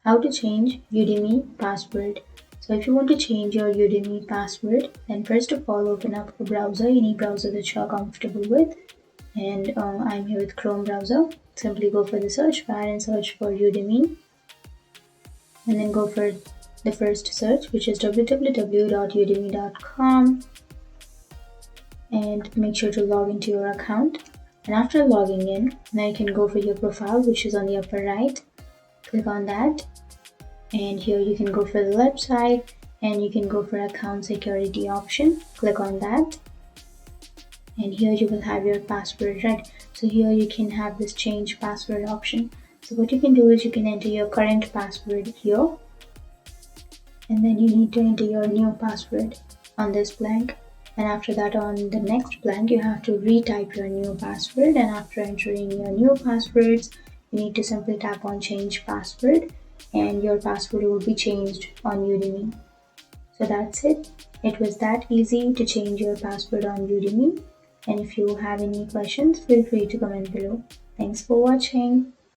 how to change Udemy password. So if you want to change your Udemy password, then first of all open up a browser, any browser that you're comfortable with. And I'm here with Chrome browser. Simply go for the search bar and search for Udemy. And then go for the first search, which is www.udemy.com. And make sure to log into your account. And after logging in, now you can go for your profile, which is on the upper right. Click on that. And here you can go for the left side and you can go for account security option. Click on that. And here you will have your password, right? So here you can have this change password option. So what you can do is you can enter your current password here. And then you need to enter your new password on this blank. And after that, on the next blank, you have to retype your new password. And after entering your new passwords, you need to simply tap on change password and your password will be changed on Udemy. So that's it. It was that easy to change your password on Udemy. And if you have any questions, feel free to comment below. Thanks for watching.